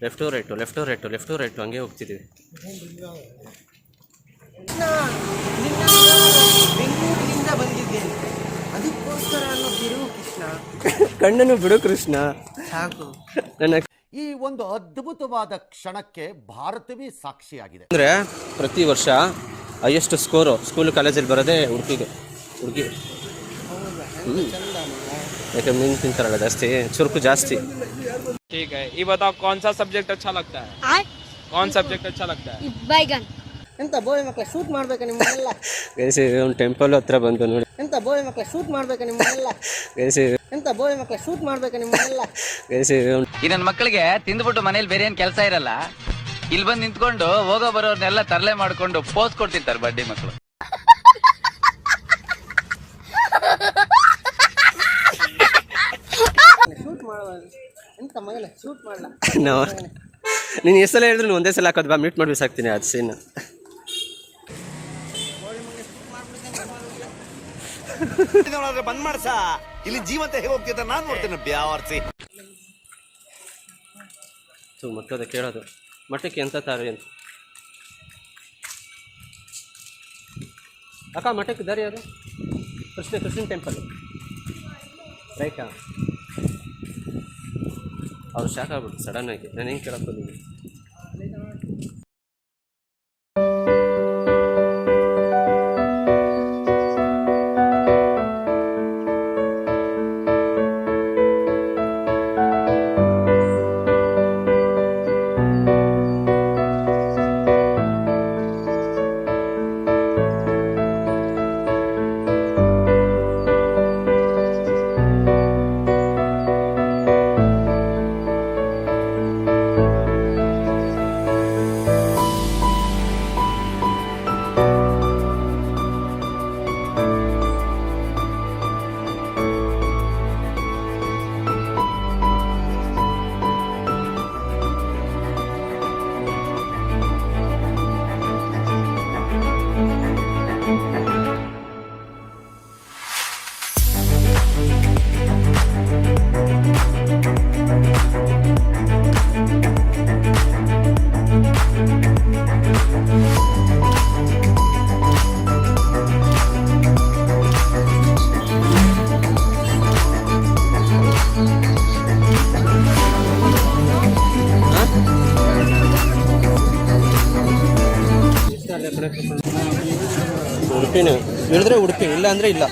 Left right left right left right ಹಂಗೆ ಹೋಗ್ತಿದ್ದೀವಿ. ಬೆಂಗಳೂರಿನಿಂದ ಬಂದಿದ್ದೇನೆ, ಅದಕ್ಕೋಸ್ಕರ ಬಿಡು ಕೃಷ್ಣ. ಕಣ್ಣನ್ನು ಬಿಡು ಕೃಷ್ಣ ಸಾಕು. ನನ್ನ ಈ ಒಂದು ಅದ್ಭುತವಾದ ಕ್ಷಣಕ್ಕೆ ಭಾರತವೇ ಸಾಕ್ಷಿಯಾಗಿದೆ. ಅಂದರೆ ಪ್ರತಿ ವರ್ಷ ಹೈಯೆಸ್ಟ್ ಸ್ಕೋರು ಸ್ಕೂಲ್ ಕಾಲೇಜಲ್ಲಿ ಬರೋದೇ ಹುಡುಗಿ. ಯಾಕೆ ಮೀನು ತಿಂತಾರಲ್ಲ ಜಾಸ್ತಿ, ಚುರುಕು ಜಾಸ್ತಿ. ठीक है, ये बताओ कौन सा सब्जेक्ट अच्छा लगता है? कौन सब्जेक्ट अच्छा लगता है? बैगन. ಎಂತ ಬೋಯ್ ಮಕ್ಕಳ ಶೂಟ್ ಮಾಡ್ಬೇಕು ನಿಮ್ಮನ್ನೆಲ್ಲ. ಗೈಸಿ ಒಂದು ಟೆಂಪಲ್ ಹತ್ರ ಬಂದು ನೋಡಿ. ಎಂತ ಬೋಯ್ ಮಕ್ಕಳ ಶೂಟ್ ಮಾಡ್ಬೇಕು ನಿಮ್ಮನ್ನೆಲ್ಲ. ಗೈಸಿ ಎಂತ ಬೋಯ್ ಮಕ್ಕಳ ಶೂಟ್ ಮಾಡ್ಬೇಕು ನಿಮ್ಮನ್ನೆಲ್ಲ. ಗೈಸಿ ಈ ನನ್ನ ಮಕ್ಕಳಿಗೆ ತಿಂದ್ಬಿಟ್ಟು ಮನೇಲಿ ಬೇರೆ ಏನ್ ಕೆಲಸ ಇರಲ್ಲ, ಇಲ್ಲಿ ಬಂದು ನಿಂತ್ಕೊಂಡು ಹೋಗೋ ಬರೋರ್ನೆಲ್ಲ ತರಲೆ ಮಾಡ್ಕೊಂಡು ಪೋಸ್ ಕೊಡ್ತಿರ್ತಾರೆ ಬಡ್ಡಿ ಮಕ್ಕಳು. ಶೂಟ್ ಮಾಡುವ ಎಂತ ಮಗನ ಶೂಟ್ ಮಾಡಲ್ಲ. ನೀನು ಎಷ್ಟು ಸಲ ಹೇಳಿದ್ರು ಒಂದೇ ಸಲ ಹಾಕೋದು ಬಾ, ಮ್ಯೂಟ್ ಮಾಡಿ ಬಿಸಾಕ್ತೀನಿ ಅದು ಸೀನ್. ಬಂದ್ ಮಾಡ್ಸ ಇಲ್ಲಿ ಜೀವಂತ ಹೇಗೆ ಹೋಗ್ತಿದ್ದ ನಾನು ನೋಡ್ತೇನೆ ಬ್ಯಾವರ್ಸಿ. ಮಟ್ಟದ ಕೇಳೋದು ಮಟ್ಟಕ್ಕೆ ಎಂತ ದಾರಿ ಅಂತ ಅಕ್ಕ, ಮಠಕ್ಕೆ ದಾರಿ ಅದು ಕೃಷ್ಣ ಟೆಂಪಲ್ ರೈಟಾ? ಅವ್ರು ಶಾಕ್ ಆಗ್ಬಿಟ್ಟು ಸಡನ್ನಾಗಿ ನಾನು ಹೆಂಗೆ ಕೇಳಕ್ಕೆ ಬಂದಿದ್ದೀನಿ. ಉಡುಪಿನೇ ಹೇಳಿದ್ರೆ ಉಡುಪಿ, ಇಲ್ಲ ಅಂದರೆ ಇಲ್ಲ.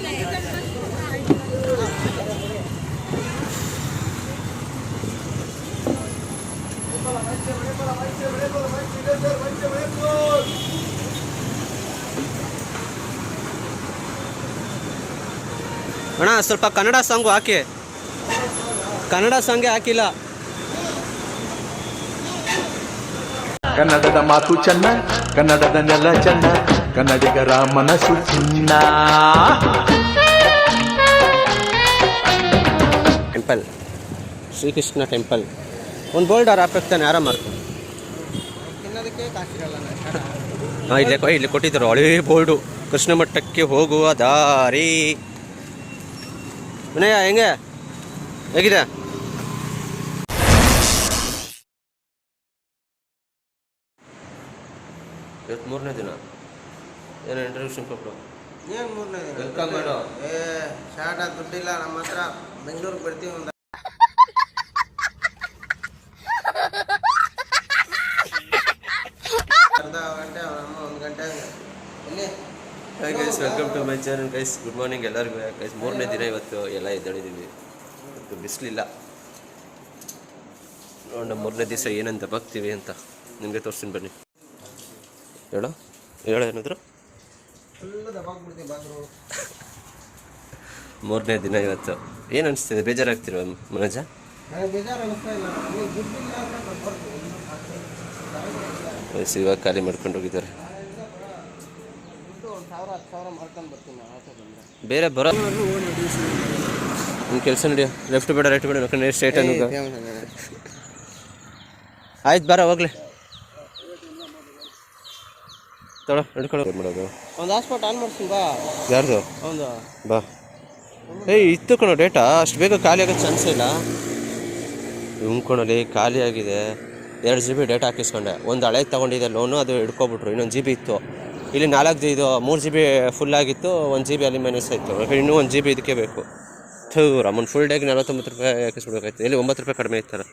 ಅಣ್ಣ ಸ್ವಲ್ಪ ಕನ್ನಡ ಸಾಂಗು ಹಾಕಿ, ಕನ್ನಡ ಸಾಂಗೇ ಹಾಕಿಲ್ಲ. ಕನ್ನಡದ ಮಾತು ಚೆನ್ನ, ಕನ್ನಡದ ನೆಲ ಚೆನ್ನ, ಕನ್ನಡಿಗರ ಮನಸ್ಸು ಚಿನ್ನ. ಟೆಂಪಲ್ ಶ್ರೀಕೃಷ್ಣ ಟೆಂಪಲ್ ಒಂದು ಬೋರ್ಡ್ ಅವ್ರು ಹಾಕ್ತಾನೆ, ಆರಾಮ ಮಾಡ್ಕೊಂಡು. ಹಾಂ ಇಲ್ಲಿ ಕೊಟ್ಟಿದ್ದರು ಹಳೇ ಬೋರ್ಡು, ಕೃಷ್ಣ ಮಠಕ್ಕೆ ಹೋಗುವ ದಾರಿ. ವಿನಯ ಹೆಂಗೆ ಹೇಗಿದೆ? ಇವತ್ತು 3ನೇ ದಿನ. ಏನು ಇಂಟ್ರೊಡಕ್ಷನ್ ಕೊಟ್ಟು ಏನು 3ನೇ ದಿನ ವೆಲ್ಕಮ್ ಮಾಡು. ಶಾರ್ಟ್ ದುಡ್ಡಿಲ್ಲ ನಮ್ಮ ಹತ್ರ, ಬೆಂಗಳೂರಿಗೆ ಬರ್ತೀವಿ. ಒಂದು ಅರ್ಧ ಗಂಟೆ, 1 ಗಂಟೆ ಇಲ್ಲಿ. Hi guys, welcome to my channel guys. Good morning ಎಲ್ಲರಿಗೂ. ಗೈಸ್ 3ನೇ ದಿನ ಇವತ್ತು, ಎಲ್ಲ ಎದ್ದೇಳಿದ್ದೀವಿ. ಇವತ್ತು ಬಿಸಿಲಿಲ್ಲ ನೋಡೋಣ 3ನೇ ದಿವಸ ಏನಂತ ಬಗ್ತೀವಿ ಅಂತ ನಿಮಗೆ ತೋರಿಸ್ತೀನಿ ಬನ್ನಿ. ಹೇಳೋ ಏನಾದರೂ 3ನೇ ದಿನ ಇವತ್ತು. ಏನು ಅನಿಸ್ತಿದೆ? ಬೇಜಾರಾಗ್ತಿರುವ ಮನೋಜ? ಇವಾಗ ಖಾಲಿ ಮಾಡ್ಕೊಂಡು ಹೋಗಿದ್ದಾರೆ. ಬೇರೆ ಬರೋ ನಿಮ್ಮ ಕೆಲಸ ನಡೆಯೋ. ಲೆಫ್ಟ್ ಬೇಡ ರೈಟ್ ಬೇಡ, ಸ್ಟ್ರೈಟ್ ಅನ್ನೋದು ಆಯ್ತು. ಬರ ಹೋಗ್ಲಿ, ತೊಳೋ ಹಿಡ್ಕೊಳ್ಳೋ ಮಾಡೋದು. ಒಂದು ಹಾಸ್ಪಾಟ್ ಆನ್ ಮಾಡ್ತೀನಿ ಬಾ. ಯಾರ್ದು? ಹೌದು ಬಾ. ಇತ್ತು ಕಣೋ ಡೇಟಾ, ಅಷ್ಟು ಬೇಗ ಖಾಲಿ ಆಗೋದು ಚಾನ್ಸೇ ಇಲ್ಲ. ಕಣಲ್ಲಿ ಖಾಲಿ ಆಗಿದೆ. 2 GB ಡೇಟಾ ಹಾಕಿಸ್ಕೊಂಡೆ. ಒಂದು ಹಳೇದು ತೊಗೊಂಡಿದ್ದೆ ಲೋನು, ಅದು ಹಿಡ್ಕೊಬಿಟ್ರು. ಇನ್ನೊಂದು GB ಇತ್ತು. ಇಲ್ಲಿ 3 GB ಫುಲ್ ಆಗಿತ್ತು, 1 GB ಅಲ್ಲಿ ಮೈನಸ್ ಆಯಿತು. ಇನ್ನೂ 1 GB ಇದಕ್ಕೆ ಬೇಕು. ರಮನ್ ಫುಲ್ ಡೇಗೆ 49 ರೂಪಾಯಿ ಹಾಕಿಸ್ಬಿಡ್ಬೇಕಾಯ್ತು. ಇಲ್ಲಿ 9 ರೂಪಾಯಿ ಕಡಿಮೆ ಇರ್ತಾರೆ.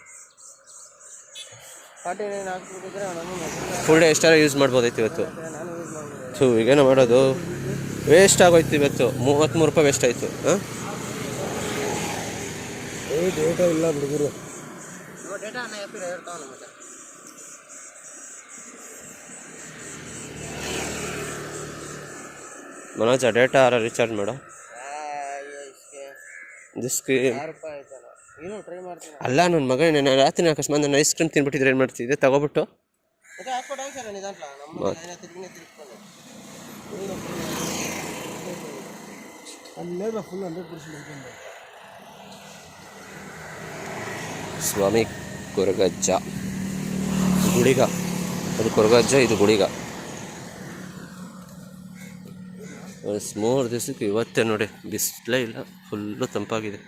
49 ಹಾಕ್ಬಿಟ್ಟಿದ್ರೆ ಫುಲ್ ಡೇ ಎಷ್ಟಾರ ಯೂಸ್ ಮಾಡ್ಬೋದಾಯ್ತು ಇವತ್ತು. ಈಗೇನೋ ಮಾಡೋದು, ವೇಸ್ಟ್ ಆಗೋಯ್ತು ಇವತ್ತು. 33 ರೂಪಾಯಿ ವೇಸ್ಟ್ ಆಯಿತು. ಹಾಂ ಡೇಟಾ ಇಲ್ಲ ಹುಡುಗರು. ಡೇಟಾ ಇರ್ತಾವಲ್ಲ ಮತ್ತೆ. ಮನೋಜ ಡೇಟಾ ರೀಚಾರ್ಜ್ ಮಾಡು. ಟ್ರೈ ಮಾಡ್ತೀನಿ. ಅಲ್ಲ ನನ್ನ ಮಗ ನಾನು ರಾತ್ರಿ ಅಕಸ್ಮಾತ್ ನಾನು ಐಸ್ ಕ್ರೀಮ್ ತಿನ್ಬಿಟ್ಟಿದ್ರೆ ಏನು ಮಾಡ್ತಿದ್ದೆ? ತಗೋಬಿಟ್ಟು ಸ್ವಾಮಿ ಕೊರಗಜ್ಜ ಗುಳಿಗ, ಅದು ಕೊರಗಜ್ಜ, ಇದು ಗುಳಿಗ. 3 ದಿವಸಕ್ಕೆ ಇವತ್ತೇ ನೋಡಿ, ಬಿಸಿಲೇ ಇಲ್ಲ, ಫುಲ್ಲು ತಂಪಾಗಿದೆ.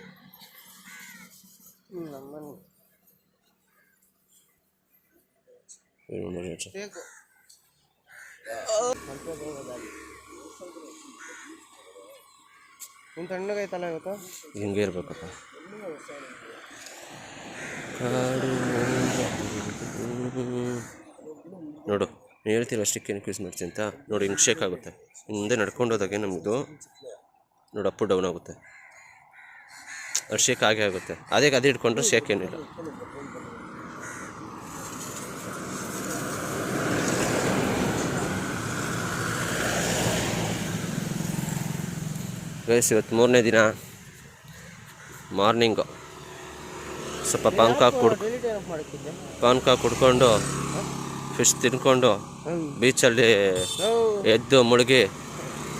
ತಣ್ಣಗೈತಲ್ಲ ಇವತ್ತು. ಹಿಂಗೆ ಇರ್ಬೇಕಪ್ಪ. ನೋಡು, ನೀವು ಹೇಳ್ತೀರ ಅಷ್ಟಕ್ಕೆ ಏನಕ್ಕೆ ಯೂಸ್ ಮಾಡ್ತೀನಿ ಅಂತ. ನೋಡಿ ಹಿಂಗೆ ಶೇಕ್ ಆಗುತ್ತೆ. ಮುಂದೆ ನಡ್ಕೊಂಡು ಹೋದಾಗೆ ನಮ್ಮದು ನೋಡಿ ಅಪ್ ಡೌನ್ ಆಗುತ್ತೆ. ಅದು ಶೇಕ್ ಆಗೇ ಆಗುತ್ತೆ. ಅದೇ ಹಿಡ್ಕೊಂಡ್ರೆ ಶೇಕ್ ಏನಿಲ್ಲ. ಗೈಸ್ ಇವತ್ತು 3ನೇ ದಿನ. ಮಾರ್ನಿಂಗು ಸ್ವಲ್ಪ ಪಾನ್ಕ ಕುಡ್ಕೊಂಡು ಫಿಶ್ ತಿನ್ಕೊಂಡು ಬೀಚಲ್ಲಿ ಎದ್ದು ಮುಳುಗಿ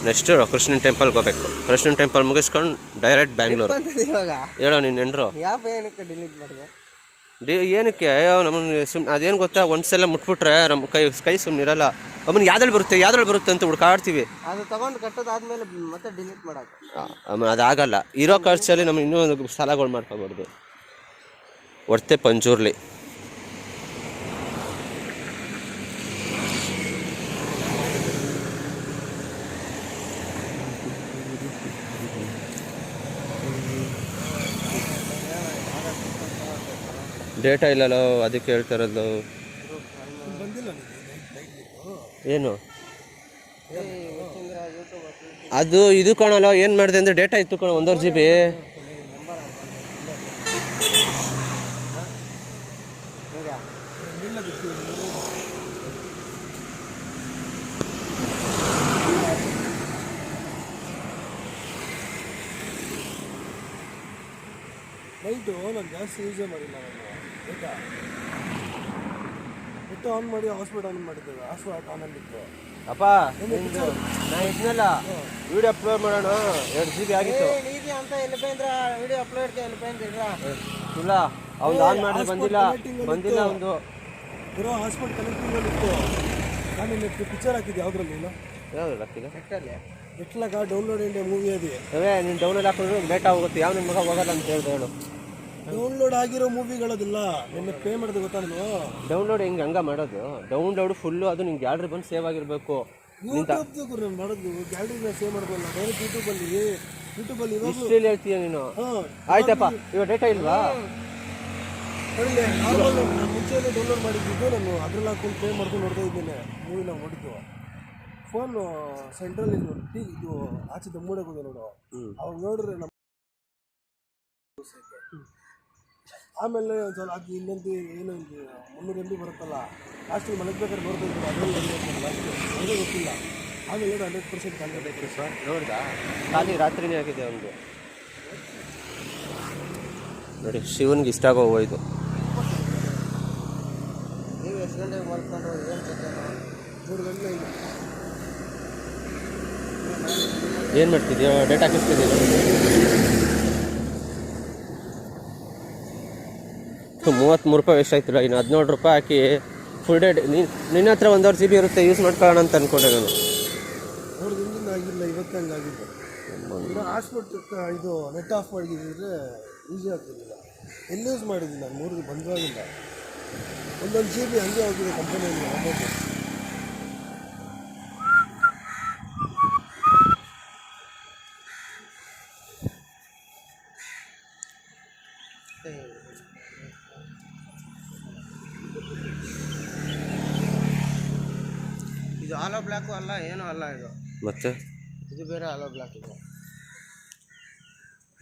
ನೆಕ್ಸ್ಟು ಕೃಷ್ಣನ ಟೆಂಪಲ್ಗೆ ಹೋಗ್ಬೇಕು. ಕೃಷ್ಣನ ಟೆಂಪಲ್ ಮುಗಿಸ್ಕೊಂಡು ಡೈರೆಕ್ಟ್ ಬ್ಯಾಂಗ್ಳೂರು. ಹೇಳೋ ನೀನು ನೆಂಡ್ರು ಏನಕ್ಕೆ? ನಮ್ಮನ್ನು ಅದೇನು ಗೊತ್ತಾ, ಒಂದ್ಸಲ ಮುಟ್ಬಿಟ್ರೆ ನಮ್ಮ ಕೈ ಸುಮ್ಮನಿರಲ್ಲ. ಆಮೇಲೆ ಯಾವ್ದ್ರಲ್ಲಿ ಬರುತ್ತೆ ಅಂತ ಹುಡ್ಕಾಡ್ತೀವಿ. ಅದು ತಗೊಂಡು ಕಟ್ಟೋದಾದ್ಮೇಲೆ ಮತ್ತೆ ಡಿಲೀಟ್ ಮಾಡೋದು. ಆಮೇಲೆ ಅದಾಗಲ್ಲ. ಇರೋ ಖರ್ಚಲ್ಲಿ ನಮ್ಗೆ ಇನ್ನೂ ಒಂದು ಸಾಲಗಳು ಮಾಡ್ಕೋಬಾರ್ದು. ಹೊರ್ತೆ ಪಂಜೂರ್ಲಿ ಡೇಟಾ ಇಲ್ಲಲ್ಲ, ಅದಕ್ಕೆ ಹೇಳ್ತಾ ಇರೋದು. ಏನು ಅದು ಇದು ಕಾಣಲ್ಲ. ಏನು ಮಾಡಿದೆ ಅಂದರೆ ಡೇಟಾ ಇತ್ತು ಕಣ, 1.5 GB. ನೈಟು ನಾನು ಜಾಸ್ತಿ ಯೂಸೇ ಮಾಡಿಲ್ಲ. ನೆಟ್ ಆನ್ ಮಾಡಿ ಹಾಸ್ಪಿಟಲ್ ಆನ್ ಮಾಡಿದ್ದೇವೆ. ಹಾಸ್ಪಿಟಲ್ ಆನಲ್ಲಿತ್ತು. ಅಪ್ಪ ನಾ ಇದನ್ನೆಲ್ಲ ವಿಡಿಯೋ ಅಪ್ಲೋಡ್ ಮಾಡೋಣ. 2 GB ಆಗಿತ್ತು ಅಂತ ಎಲ್ಲಿಪೇಂದ್ರ ವಿಡಿಯೋ ಅಪ್ಲೋಡ್ ಇಲ್ಲ. ಅವ್ನು ಆನ್ ಮಾಡಿದ್ರೆ ಬಂದಿಲ್ಲ ಒಂದು ಬರೋ ಹಾಸ್ಪಿಟಲ್ ಕನೆಕ್ಟಿಂಗ್ ಇತ್ತು. ನಾನು ಇಲ್ಲಿ ಪಿಕ್ಚರ್ ಹಾಕಿದ್ದೆ. ಯಾವುದ್ರಲ್ಲಿ ಇಲ್ಲ, ಯಾವ್ದು ಹಾಕಿಲ್ಲ. ಎಟ್ಲಾಗ ಡೌನ್ಲೋಡ್ ಇಂಡಿಯಾ ಮೂವಿ ಅದೇ. ನೀನು ಡೌನ್ಲೋಡ್ ಹಾಕಿದ್ರೆ ಡೇಟಾ ಹೋಗುತ್ತೆ. ಯಾವ ನಿಮ್ಮ ಮಗ ಹೋಗಲ್ಲ ಅಂತ ಹೇಳ್ದೆ ಹೇಳು. ಡೌನ್ಲೋಡ್ ಆಗಿರೋ ಮೂವಿಗಳದಿಲ್ಲ. ನಿನ್ನೆ ಪೇ ಮಾಡಿದೆ ಗೊತ್ತಾ ನೀನು? ಡೌನ್ಲೋಡ್ ಹಂಗ ಮಾಡೋದು. ಡೌನ್ಲೋಡ್ ಫುಲ್ಲು ಅದು ನಿಂಗೆ ಗ್ಯಾಲರಿ ಬಂದು ಸೇವ್ ಆಗಿರಬೇಕು. ಯೂಟ್ಯೂಬ್ ನಾನು ಮಾಡೋದು ಗ್ಯಾಲರಿನ ಸೇವ್ ಮಾಡ್ಕೊಳ್ಳಲ್ಲ. ಡೈರೆಕ್ಟ್ ಯೂಟ್ಯೂಬಲ್ಲಿ ಇಷ್ಟೇಲಿ ಹೇಳ್ತೀಯ ನೀನು. ಆಯ್ತಪ್ಪ, ಇವಾಗ ಡೇಟಾ ಇಲ್ವಾ? ನಾನು ಮುಂಚೆನೇ ಡೌನ್ಲೋಡ್ ಮಾಡಿದ್ದು. ನಾನು ಅದ್ರಲ್ಲಿ ಹಾಕೊಂಡು ಪೇ ಮಾಡ್ಕೊಂಡು ನೋಡ್ತಾ ಇದ್ದೇನೆ ಮೂವಿನ ನೋಡಿದ್ದು. ಫೋನು ಸೆಂಟ್ರಲ್ ಇದು ಆಚೆ ದಮ್ಮೂಡಕ್ಕೆ ಹೋದೆ ನೋಡು. ಅವಾಗ ನೋಡ್ರೆ ನಮ್ಮ ಆಮೇಲೆ ಒಂದು ಸಲ ಅದು ಇನ್ನೊಂದು ಏನು 300 MB ಬರುತ್ತಲ್ಲ, ಲಾಸ್ಟಿಗೆ ಮಲಗಬೇಕಾದ್ರೆ ನೋಡ್ತಾ ಇದ್ರು. ಅದರಲ್ಲಿ ಅದೇ ಗೊತ್ತಿಲ್ಲ. ಆಮೇಲೆ 100% ಕಾಂಟ್ಯಾಕ್ಟ್ ಸರ್ ನೋಡ್ದಾ? ಖಾಲಿ ರಾತ್ರಿನೇ ಆಗಿದೆ ಅವನಿಗೆ. ನೋಡಿ, ಶಿವನ್ಗೆ ಇಷ್ಟ ಆಗೋ ಹೋಯ್ತು. ನೀವು ಎಷ್ಟು ಗಂಟೆಗೆ ಮಲ್ಕೊಂಡು ಏನು ಕತೆ? 3 ಗಂಟೆ ಇಲ್ಲ. ಏನು ಮಾಡ್ತಿದ್ಯೋ? ಡೇಟಾ ಹಾಕಿಸ್ತಿದ್ದೀಯ? 33 ರೂಪಾಯಿ ವೇಸ್ಟ್ ಆಯ್ತಿಲ್ಲ. ಇನ್ನು 17 ರೂಪಾಯಿ ಹಾಕಿ ಫುಲ್ ಡೇ ನಿನ್ನ ಹತ್ರ 1.5 GB ಇರುತ್ತೆ, ಯೂಸ್ ಮಾಡ್ಕೊಳ್ಳೋಣ ಅಂತ ಅಂದ್ಕೊಂಡೆ ನಾನು. 3 ದಿನದಿಂದ ಆಗಿಲ್ಲ, ಇವತ್ತು ಹಂಗೆ ಆಗಿದ್ದು. ಹಾಸ್ಪಿಟಲ್ ಇದು ನೆಟ್ ಆಫ್ ಮಾಡಿದ್ರೆ ಈಸಿ ಆಗ್ತಿರಲಿಲ್ಲ. ಎಲ್ಲಿ ಯೂಸ್ ಮಾಡಿದ್ದೀನಿ ನಾನು 3 ದಿನ ಬಂದಾಗಿಲ್ಲ. ಒಂದೊಂದು GB ಹಂಗೆ ಹೋಗಿದೆ ಕಂಪನಿಯಲ್ಲಿ ಅಮೌಂಟು. ಇದು ಆಲೋ ಬ್ಲ್ಯಾಕು ಅಲ್ಲ, ಏನೂ ಅಲ್ಲ ಇದು. ಮತ್ತೆ ಇದು ಬೇರೆ ಆಲೋ ಬ್ಲ್ಯಾಕ್ ಇದು.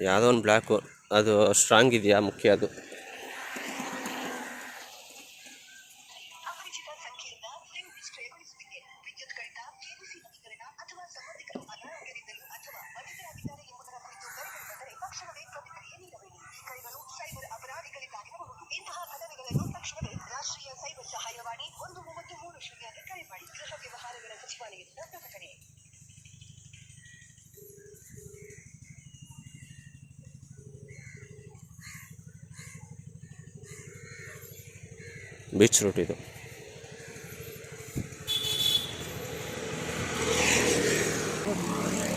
ಯಾವುದೋ ಒಂದು ಬ್ಲ್ಯಾಕು, ಅದು ಸ್ಟ್ರಾಂಗ್ ಇದೆಯಾ ಮುಖ್ಯ ಅದು. ಬೀಚ್ ರೂಟ್ ಇದು.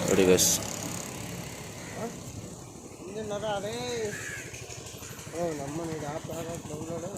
ನೋಡಿ ಗೈಸ್, ಹಿಂದಿನ ಅದೇ ನಮ್ಮನೆ ಇದು ಆಪ್ ಆಗೋದು ಡೌನ್ಲೋಡು.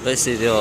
ಗೈಸ್ ಇದು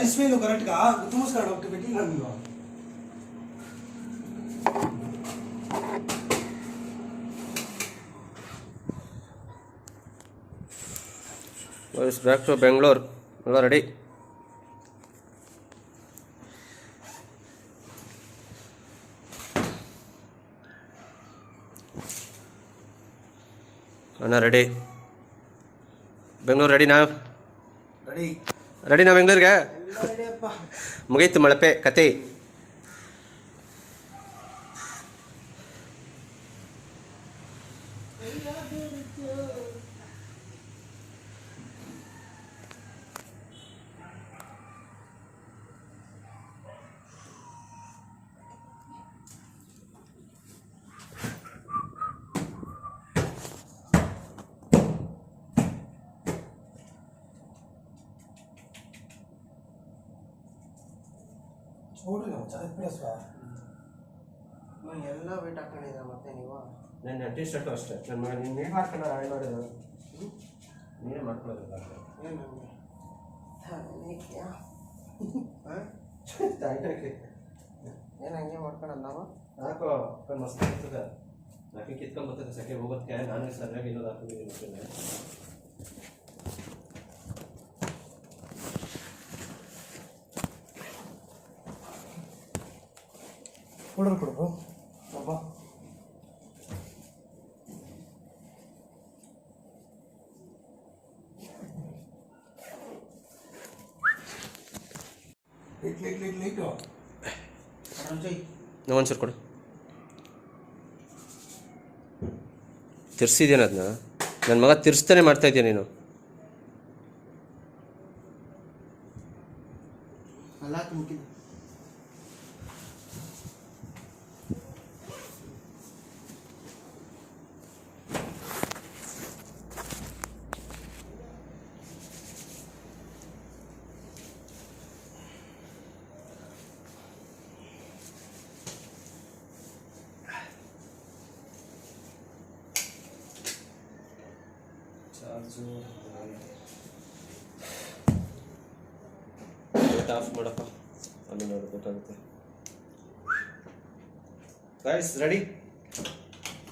డిస్ప్లేలో కరెక్ట్గా గుర్తుమోసుకున్నాడు ఒకటి పెట్టి నన్ను ಬ್ಯಾಕ್ ಟು ಬೆಂಗಳೂರು. ಎಲ್ಲ ರೆಡಿ. ಅಣ್ಣ ರೆಡಿ. ಬೆಂಗಳೂರು ರೆಡಿ ನಾವು ರೆಡಿನಾ ಬೆಂಗಳೂರಿಗೆ? ಮುಗೀತು ಮಳಪೆ ಕತೆ. ಎಲ್ಲ ವೇಟ್ ಹಾಕೊಂಡಿದ್ದೀರ ಮತ್ತೆ ನೀವು? ನನ್ನ ಟೀ ಶರ್ಟು ಅಷ್ಟೇ ನನ್ನ ನೀನು ಮಾಡ್ಕೊಂಡು ಹಾಳು ಮಾಡಿದ್ರು ನೀನೇ ಮಾಡ್ಕೊಳ್ಳೋದಿಲ್ಲ ಏನು ಹಂಗೆ ಮಾಡ್ಕೊಳಲ್ಲ ನಾವು ಹಾಕೋ ಮಸ್ತ್ ಆಗ್ತದೆ ನಾಲ್ಕು ಕಿತ್ಕೊಂಡ್ಬರ್ತದೆ ಸೆಕೆ ಹೋಗೋದಕ್ಕೆ ನಾನು ಸರಿಯಾಗಿ ಇನ್ನೊಂದು ಹಾಕಿದ್ದೀನಿ ಕೊಡೋರು ಕೊಡು ಅಬ್ಬ ಲೈಟು ನಾವು ಒಂಚೂರು ಕೊಡು ತಿರ್ಸಿದ್ದೇನೆ ಅದನ್ನ ನನ್ನ ಮಗ ತಿರ್ಸ್ತಾನೆ ಮಾಡ್ತಾ ಇದೆಯಾ ನೀನು ಅಲ್ಲ ತುಂಬಿದ್ದು ಲೈಟ್ ಆಫ್ ಮಾಡಪ್ಪ ಅಲ್ಲಿ ನೋಡಿ ಗೊತ್ತಾಗುತ್ತೆ ಗೈಸ್ ರೆಡಿ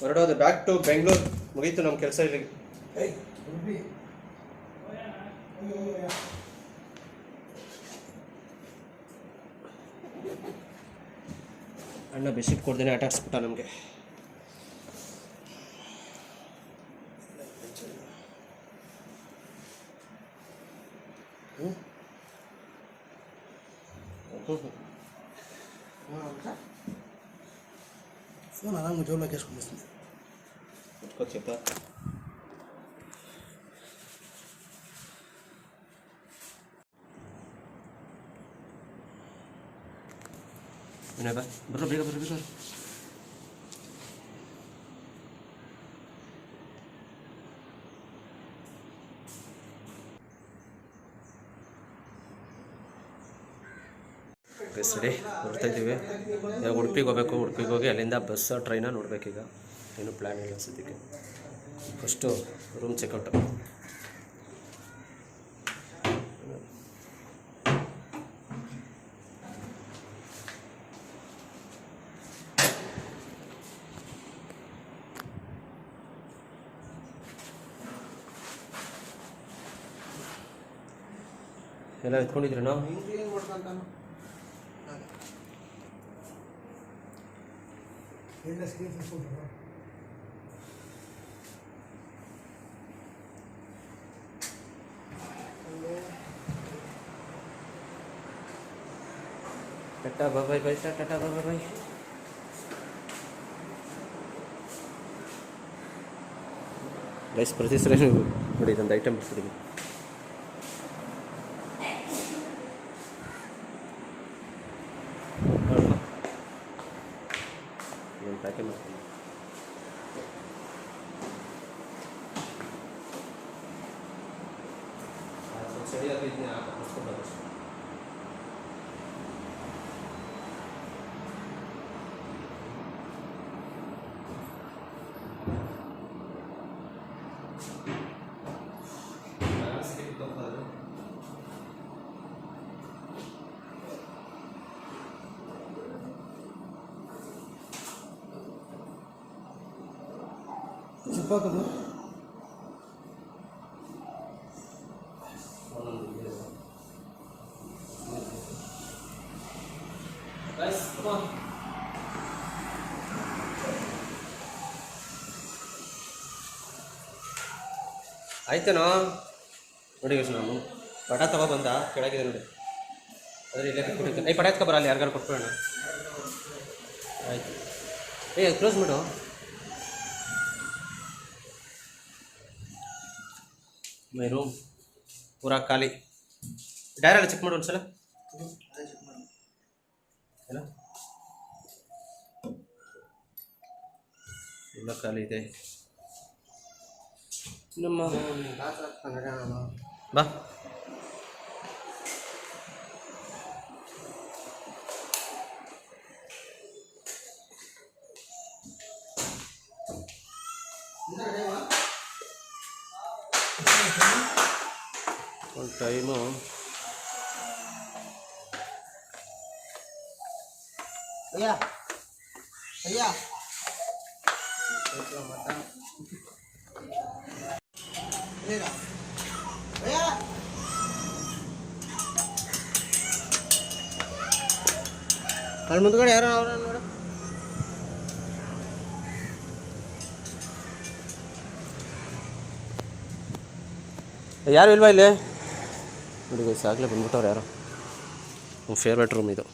ಹೊರಡೋದು ಬ್ಯಾಕ್ ಟು ಬೆಂಗಳೂರು ಮುಗೀತು ನಮ್ಮ ಕೆಲಸ ಇಲ್ಲಿ ಅಣ್ಣ ಬೆಡ್ಶೀಟ್ ಕೊಡ್ದೇನೆ ಆಟ ಆಡಿಸ್ಬಿಟ್ಟ ನಮಗೆ ಫೋನ್ ಆರಾಮ ಜೋಬ್ಲಾಗ ಕೇಸ್ಕೊಂಡಿಸ್ತೀನಿ ಇಟ್ಕೋತಿಯಪ್ಪ ಬಾ ಬರ್ರೋ ಬೇಗ ಬರ್ರಿ ಬೇಗ ಸರಿ ಹೊರಡ್ತಾ ಇದ್ದೀವಿ ಇವಾಗ ಉಡುಪಿಗೆ ಹೋಗ್ಬೇಕು ಉಡುಪಿಗೆ ಹೋಗಿ ಅಲ್ಲಿಂದ ಬಸ್ ಟ್ರೈನ ನೋಡ್ಬೇಕೀಗ ಏನು ಪ್ಲ್ಯಾನ್ ಇಲ್ಲ ಸದ್ಯಕ್ಕೆ ಫಸ್ಟು ರೂಮ್ ಚೆಕ್ಔಟ್ ಎಲ್ಲ ಎತ್ಕೊಂಡಿದ್ರಿ ನಾವು ಕ್ಲೀನ್ ಮಾಡ್ಕೊಂತಾನು ಎಲ್ಲ ಸ್ಕ್ರೀನ್ ಫೋಟೋ ಟಾಟಾ ಬಾಯ್ ಬಾಯ್ ಟಾಟಾ ಬಾಯ್ ಬಾಯ್ ಗೈಸ್ ಪ್ರತಿ ಸರಿ ನೋಡಿ ಇದೊಂದು ಐಟಮ್ ಬಿಡ್ತೀನಿ ನಾನು ಪ್ಯಾಕೆ ಮಾಡ್ತೀನಿ ಸರಿಯಾಗಿ ಇದನ್ನ ಹಾಕಿಸ್ಕೊಂಡು ಜಿಪ್ ಹಾಕೋದು ಆಯ್ತೇನೋ ನೋಡಿ ನಾವು ಪಟ ತಗೊಬಂದ ಕೆಳಗಿದೆ ನೋಡಿ ಅದ್ರ ಇಲ್ಲೇ ಕೊಟ್ಟಿರ್ತಾನೆ ಪಟ ಎತ್ಕೊ ಬರಲ್ಲ ಯಾರಿಗಾರು ಕೊಟ್ಬಿಡೋಣ ಆಯ್ತು ಕ್ಲೋಸ್ ಮಾಡು ಮೈ ರೂಮ್ ಪೂರಾ ಖಾಲಿ ಡೈರೆಲ್ಲ ಚೆಕ್ ಮಾಡು ಒಂದ್ಸಲ ಎಲ್ಲ ಎಲ್ಲ ಖಾಲಿ ಇದೆ ನಮ್ಮ ಬಾ ಒಂದು ಟೈಮು ಅಯ್ಯ ಅಯ್ಯ ಅಲ್ಲಿ ಮುಂದ್ಗಡೆ ಯಾರೋ ಅವ್ರ ನೋಡು. ಯಾರು ಇಲ್ವಾ ಇಲ್ಲಿ ನೋಡಿ ಗೈಸ್, ಆಗಲೇ ಬಂದ್ಬಿಟ್ಟವ್ರು ಯಾರೋ. ನಮ್ಮ ಫೇವ್ರೇಟ್ ರೂಮ್ ಇದು.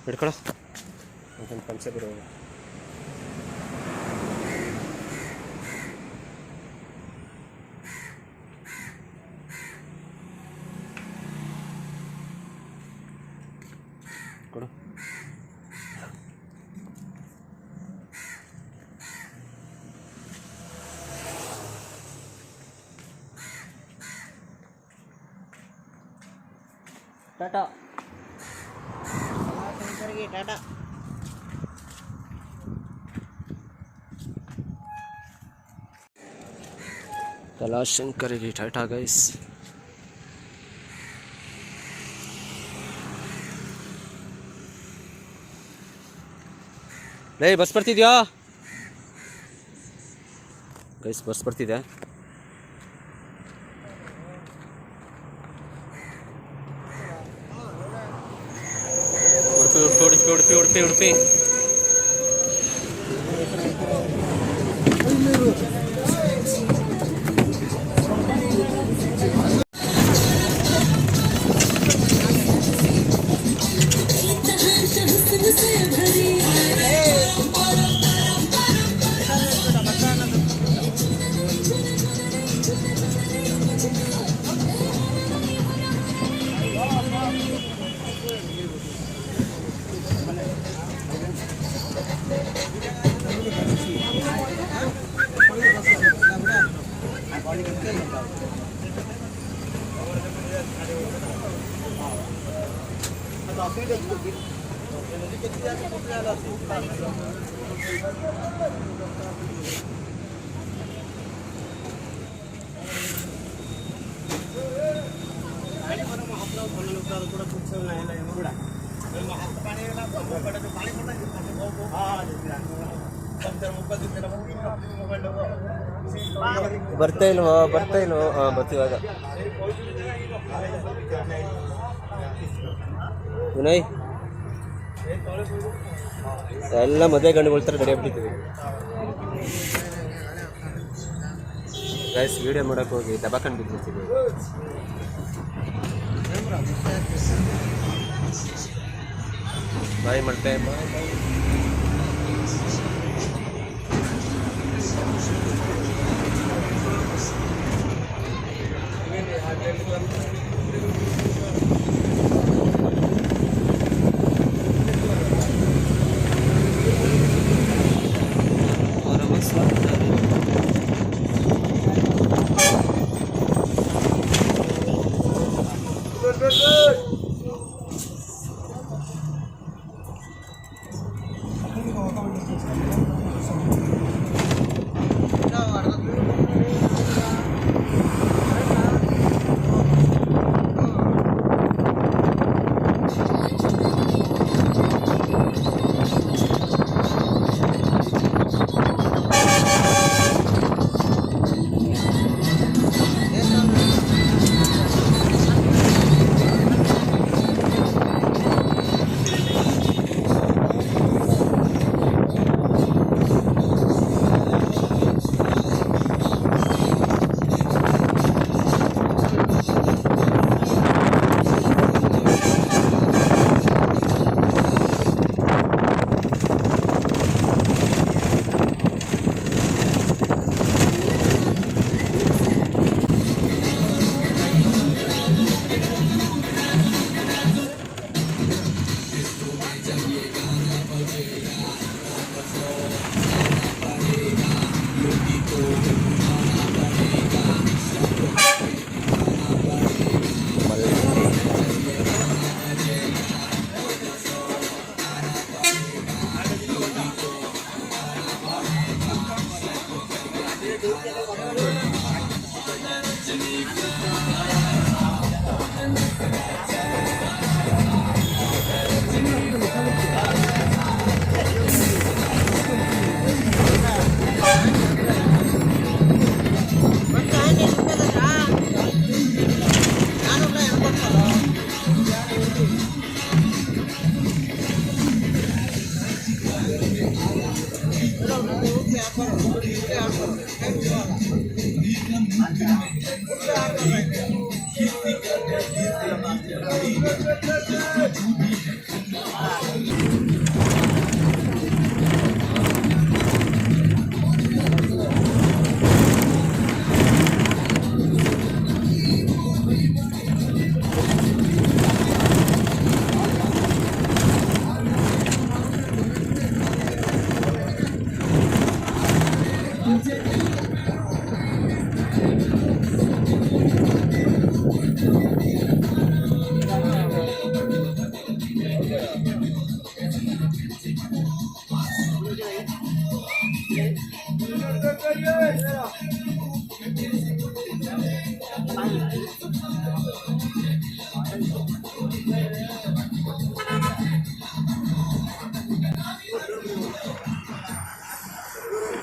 ಹಿಡ್ಕೊಳ ಪಂಚೆ ಬರೋ ಕೊಡು. ಟಾಟಾ ಶಂಕರ್ಗೆ ಟಾಟಾ. ಕಲಾಶಂಕರಿಗೆ ಟಾಟಾ ಗೈಸ್. ಲೇ ಬಸ್ ಬರ್ತಿದ್ಯಾ ಗೈಸ್? ಬಸ್ ಬರ್ತಿದೆ. ಉಡುಪಿ ಉಡುಪಿ ಉಡುಪಿ ಉಡುಪಿ ಉಡುಪಿ. ಬರ್ತಾ ಇಲ್ವೋ ಬರ್ತಾ ಇಲ್ವೋ? ಹಾಂ ಬರ್ತೀವಾಗ. ವಿನಯ್ ಎಲ್ಲ ಮದುವೆ ಗಂಡುಗಳ ಥರ ಗಡಿ ಬಿಟ್ಟಿದ್ದೀವಿ ಗೈಸ್. ವೀಡಿಯೋ ಮಾಡೋಕ್ಕೆ ಹೋಗಿ ದಬಾಕಂಡು ಬಿದ್ದಿರ್ತೀವಿ. ಬಾಯ್ ಮಾಡ್ತೆ ಬಾಯ್.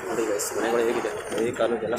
ನೋಡಿ ಗೈಸ್ ಮನೆಗಳು ಹೇಗಿದೆ ಈ ಕಾಲದೆಲ್ಲ.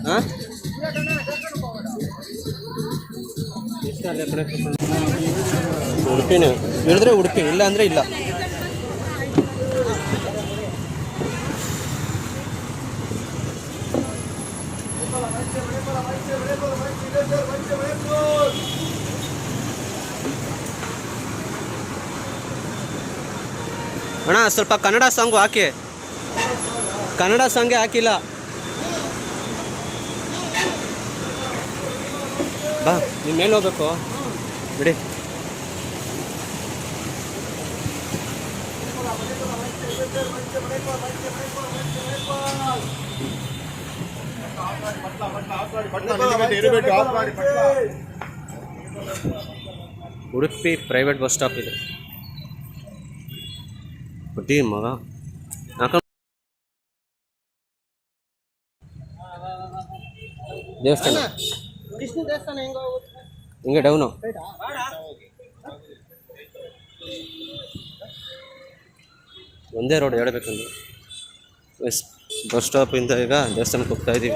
ಹಾಂ ಉಡುಪಿನೇ ಹೇಳಿದ್ರೆ ಉಡುಪಿ, ಇಲ್ಲ ಅಂದರೆ ಇಲ್ಲ. ಅಣ್ಣ ಸ್ವಲ್ಪ ಕನ್ನಡ ಸಾಂಗು ಹಾಕಿ. ಕನ್ನಡ ಸಾಂಗೇ ಹಾಕಿಲ್ಲ. ಬಾ, ನಿಮ್ಮ ಮೇಲೆ ಹೋಗ್ಬೇಕು ಬಿಡಿ. ಉಡುಪಿ ಪ್ರೈವೇಟ್ ಬಸ್ ಸ್ಟಾಪ್ ಇದೆ. ಬಡ್ಡಿ ಮಗ ದೇವಸ್ಥಾನ ಕೃಷ್ಣ ದೇವಸ್ಥಾನ ಹಿಂಗೆ ಡೌನು. ಒಂದೇ ರೋಡ್ ಹೇಳ್ಬೇಕಂದ್ರೆ ಬಸ್ ಸ್ಟಾಪಿಂದ ಈಗ ದೇವಸ್ಥಾನಕ್ಕೆ ಹೋಗ್ತಾ ಇದ್ದೀವಿ.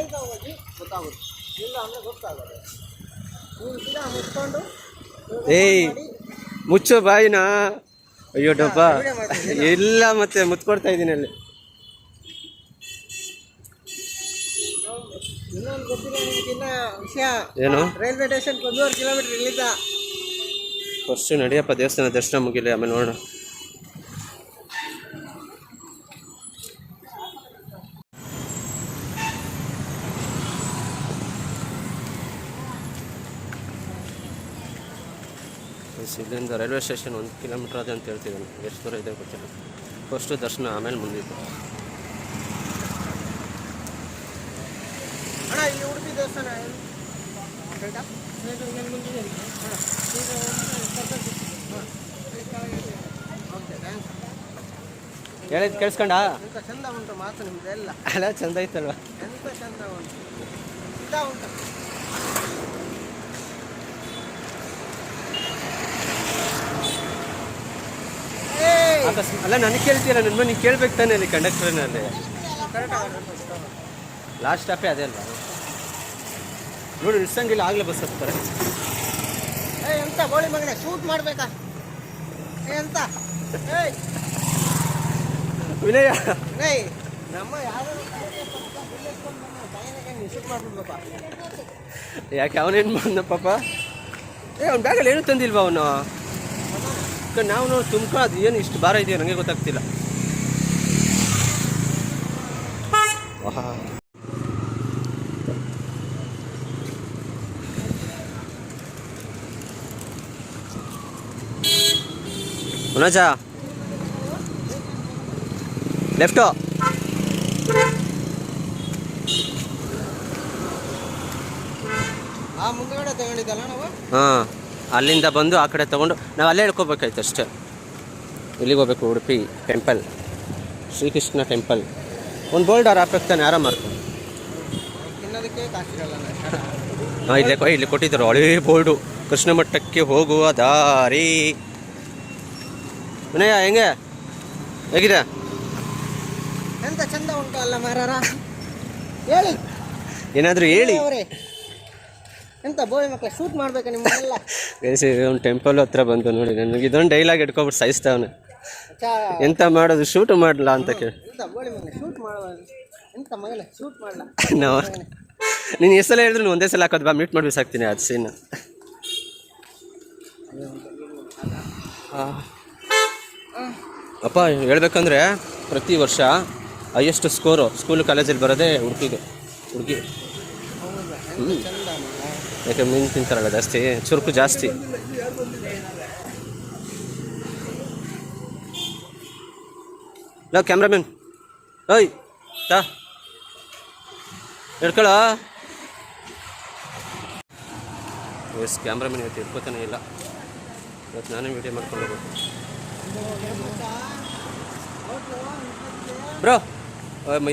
ಏಯ್ ಮುಚ್ಚು ಬಾಯಿನ. ಅಯ್ಯೋ ಡಬ್ಬ ಇಲ್ಲ, ಮತ್ತೆ ಮುತ್ಕೊಡ್ತಾ ಇದ್ದೀನಿ ಅಲ್ಲಿ. ಇನ್ನೊಂದು ಗೊತ್ತಿಲ್ಲ ನಿಮ್ಗಿನ್ನ ವಿಷಯ. ಏನು? ರೈಲ್ವೆ ಸ್ಟೇಷನ್ 1.5 ಕಿಲೋಮೀಟರ್ ಇಲ್ಲಿಂದ. ಫಸ್ಟ್ ನಡಿಯಪ್ಪ, ದೇವಸ್ಥಾನ ದರ್ಶನ ಮುಗಿಲಿ, ಆಮೇಲೆ ನೋಡೋಣ. ಇಲ್ಲಿಂದ ರೈಲ್ವೆ ಸ್ಟೇಷನ್ 1 ಕಿಲೋಮೀಟ್ರ್ ಅದೇ ಅಂತ ಹೇಳ್ತಿದ್ದಾನೆ. ಎಷ್ಟು ದೂರ ಇದೆ ಗೊತ್ತಿಲ್ಲ. ಫಸ್ಟು ದರ್ಶನ, ಆಮೇಲೆ ಮುಂದಿದ್ದು. ಅಣ್ಣ ಇಲ್ಲಿ ಉಡುಪಿ ದೇವಸ್ಥಾನ ಹೇಳಿದ್ ಕೇಳಿಸ್ಕೊಂಡ? ಎಂತ ಚಂದ ಉಂಟು ಮಾತು ನಿಮ್ದೆಲ್ಲ. ಅಲ್ಲ ಚಂದ ಐತಲ್ವ? ಎಂತ ಚಂದ ಉಂಟು, ಇದ ಉಂಟು. ಅಲ್ಲ ನನಗೆ ಕೇಳ್ತೀರ, ನನ್ನ ನೀನು ಕೇಳ್ಬೇಕು ತಾನೆ ಅಲ್ಲಿ ಕಂಡಕ್ಟರ್ನಲ್ಲಿ. ಲಾಸ್ಟ್ ಸ್ಟಾಪೇ ಅದೇ ಅಲ್ವಾ? ನೋಡಿ ಇಡ್ಸಂಗಿಲ್ಲ, ಆಗಲೇ ಬಸ್ ಹತ್ತಾರೆ. ಎಂತ ಗೋಳಿ ಮಗನೇ ಶೂಟ್ ಮಾಡ್ಬೇಕಾ ಎಂತ? ವಿನಯ ನಮ್ಮ ಯಾರು ಶೂಟ್ ಮಾಡ್ಬಿಡ್ಬೇಕ? ಯಾಕೆ ಅವನೇನು ಬಂದ ಪಾಪ? ಅವ್ನ ಬ್ಯಾಗಲ್ಲಿ ಏನು ತಂದಿಲ್ವಾ ಅವನು? ನಾವು ನೋಡಿ ತುಮಕ ಅದು ಏನು ಇಷ್ಟು ಭಾರ ಇದೆಯೋ ನನಗೆ ಗೊತ್ತಾಗ್ತಿಲ್ಲ. ಮನೋಜ ಲೆಫ್ಟು. ಆ ಮುಂದಗಡೆ ತಗೊಂಡಿದ್ದಲ್ಲ ನಾವು. ಹಾಂ, ಅಲ್ಲಿಂದ ಬಂದು ಆ ಕಡೆ ತೊಗೊಂಡು ನಾವು ಅಲ್ಲೇ ಹೇಳ್ಕೋಬೇಕಾಯ್ತು ಅಷ್ಟೇ. ಇಲ್ಲಿಗೆ ಹೋಗ್ಬೇಕು, ಉಡುಪಿ ಟೆಂಪಲ್, ಶ್ರೀಕೃಷ್ಣ ಟೆಂಪಲ್. ಒಂದು ಬೋಲ್ಡ್ ಅವ್ರು ಹಾಕ್ತಾನೆ, ಆರಾಮ ಮಾಡ್ಕೊಂಡು. ತಿನ್ನೋದಕ್ಕೆ ಕಾಸಿರಲ್ಲ. ಹಾಂ, ಇಲ್ಲಿ ಕೊಟ್ಟಿದ್ದರು ಹಳೇ ಬೋರ್ಡು, ಕೃಷ್ಣ ಮಠಕ್ಕೆ ಹೋಗುವ ದಾರಿ. ವಿನಯ ಹೆಂಗೆ ಹೇಗಿದೆ? ಎಂತ ಚಂದ ಉಂಟು ಅಲ್ಲ ಮಾರಾರ, ಹೇಳಿ ಏನಾದರೂ ಹೇಳಿ. ಎಂತ ಬೋಳಿ ಮಕ್ಕಳ ಶೂಟ್ ಮಾಡ್ಬೇಕಾ ನಿಮ್ಮನ್ನೆಲ್ಲ? ಒಂದು ಟೆಂಪಲ್ ಹತ್ರ ಬಂದು ನೋಡಿ, ನನಗೆ ಇದೊಂದು ಡೈಲಾಗ್ ಇಟ್ಕೊಬಿಟ್ಟು ಸಾಯಿಸ್ತಾವನೆ. ಎಂತ ಮಾಡೋದು, ಶೂಟ್ ಮಾಡಲ್ಲ ಅಂತ ಕೇಳಿ. ಎಂತ ಬೋಳಿ ಮಗನ ಶೂಟ್ ಮಾಡುವ, ಎಂತ ಮಗನ ಶೂಟ್ ಮಾಡಲ್ಲ ನಾವು ನೀನು ಎಷ್ಟು ಸಲ ಹೇಳಿದ್ರು ಒಂದೇ ಸಲ ಹಾಕೋದು, ಬಾ ಮೀಟ್ ಮಾಡಿ ಸಾಕ್ತೀನಿ ಅದು ಸೀನ್. ಅಪ್ಪ ಹೇಳ್ಬೇಕಂದ್ರೆ ಪ್ರತಿ ವರ್ಷ ಹೈಯೆಸ್ಟ್ ಸ್ಕೋರು ಸ್ಕೂಲು ಕಾಲೇಜಲ್ಲಿ ಬರೋದೇ ಹುಡುಗಿ. ಯಾಕೆ ಮೀನು ತಿಂತಾರಲ್ಲ ಜಾಸ್ತಿ, ಚುರುಕು ಜಾಸ್ತಿ. ಲೋ ಕ್ಯಾಮ್ರಾಮನ್, ಓಯ್ ತಾ ಹಿಡ್ಕೊಳ್ಳೋ. ಎಸ್ ಕ್ಯಾಮ್ರಾಮನ್ ಇವತ್ತು ಹಿಡ್ಕೋತಾನೆ ಇಲ್ಲ, ಇವತ್ತು ನಾನೇ ವೀಡಿಯೋ ಮಾಡ್ಕೊಂಡು ಹೋಗ್ಬೇಕು. ಬ್ರೋ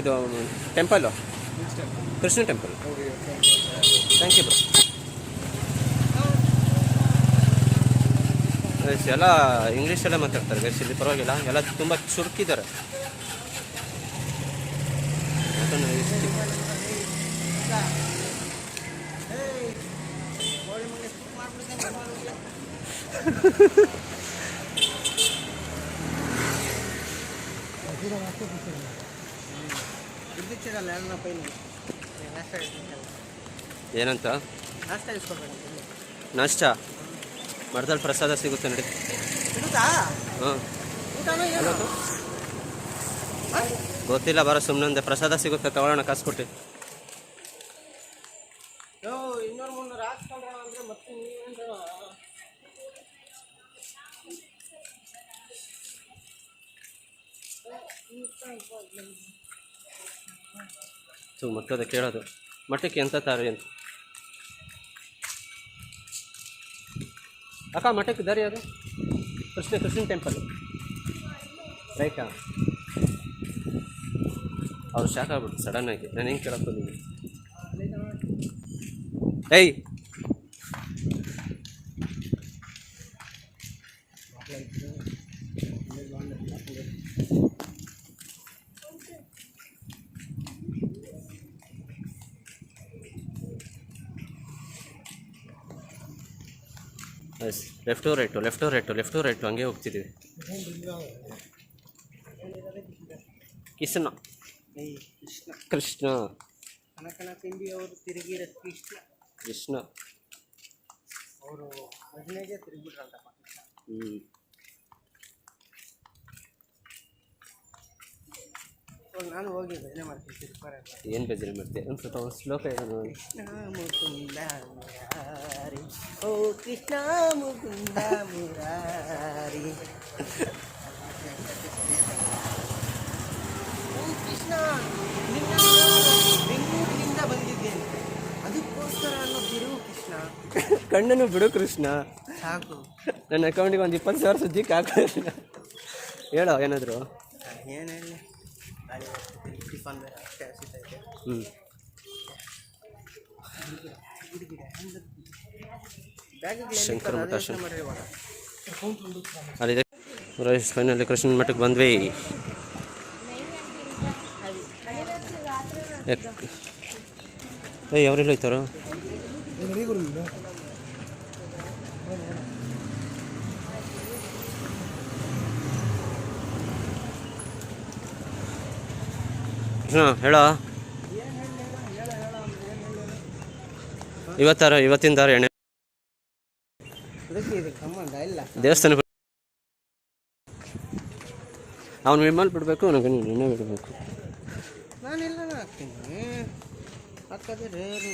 ಇದು temple, Krishna temple. Thank you bro. Guys ಎಲ್ಲ ಇಂಗ್ಲೀಷಲ್ಲೇ ಮಾತಾಡ್ತಾರೆ ಗೈಸ್, ಇಲ್ಲಿ ಪರವಾಗಿಲ್ಲ, ಎಲ್ಲ ತುಂಬ ಚುರುಕಿದ್ದಾರೆ. ಏನಂತ ನಾಷ್ಟ ಮಠದಲ್ಲಿ ಪ್ರಸಾದ ಸಿಗುತ್ತೆ ನೋಡಿ. ಹಾಂ ಗೊತ್ತಿಲ್ಲ, ಬರೋ ಸುಮ್ಮನೆ ಪ್ರಸಾದ ಸಿಗುತ್ತೆ, ತಗೊಳ್ಳೋಣ ಕಾಸು ಕೊಟ್ಟು. ಮಟ್ಟದ ಕೇಳೋದು, ಮಠಕ್ಕೆ ಎಂತ ತಾರಿ ಅಂತ. ಅಕ್ಕ ಮಠಕ್ಕೆ ದಾರಿ ಅದು ಕೃಷ್ಣ ಟೆಂಪಲ್ ರೈಟಾ? ಅವ್ರು ಶಾಕ್ ಆಗ್ಬಿಟ್ಟು ಸಡನ್ನಾಗಿ, ನಾನು ಹೆಂಗೆ ಕೇಳಕ್ಕೆ ಬಂದಿದ್ದೀನಿ. ಏಯ್ ಎಸ್, ಲೆಫ್ಟು ರೈಟು ಹಂಗೆ ಹೋಗ್ತಿದ್ದೀವಿ. ಕೃಷ್ಣ ಅವರು ಭಜನೆಗೆ ತಿರುಗಿಬಿಟ್ರಂತ. ನಾನು ಹೋಗಿ ಭಜನೆ ಮಾಡ್ತೀನಿ ತಿರುಪಾರ. ಏನು ಭಜನೆ ಮಾಡ್ತೀಯ? ಒಂದು ಸ್ವಲ್ಪ ಒಂದು ಶ್ಲೋಕ ಹೇಳೋದು. ಕೃಷ್ಣ ಮುಕುಂದ ಮುರಾರಿ, ಓ ಕೃಷ್ಣ ಮುಕುಂದ ಮುರಾರಿ, ಓ ಕೃಷ್ಣ ನಿನ್ನ ಬೆಂಗಳೂರಿನಿಂದ ಬಂದಿದ್ದೇನೆ, ಅದಕ್ಕೋಸ್ಕರ ಅನ್ನೋ ತಿರುವು ಕೃಷ್ಣ. ಕಣ್ಣನ್ನು ಬಿಡು ಕೃಷ್ಣ, ಸಾಕು. ನನ್ನ ಅಕೌಂಟಿಗೆ ಒಂದು 20,000 ಸುದ್ದಿಕ್ಕೆ ಹಾಕೋದಿಲ್ಲ. ಹೇಳೋ ಏನಾದರೂ. ಏನೇಳಿ ಟಿಫನ್ ಬೇರೆ ಅಷ್ಟೇ ಹಸಿತೈತೆ. ಶಂಕರ ಮಠ ಅಲ್ಲಿದೆ. ಫೈನಲಿ ಕೃಷ್ಣನ ಮಠಕ್ಕೆ ಬಂದ್ವಿ. ಅವರೆಲ್ಲ ಹೋಯ್ತಾರೋ? ಹಾಂ ಹೇಳೋ. ಇವತ್ತಿನ ದಾರ ಎಣ್ಣೆ ದೇವಸ್ಥಾನ ಅವ್ನು ವಿಮಲ್ ಬಿಡಬೇಕು, ನನಗೆ ಎಣ್ಣೆ ಬಿಡಬೇಕು. ನಾನೆಲ್ಲ ಹಾಕ್ತೀನಿ ಹಾಕೋದೇ ರೇರು.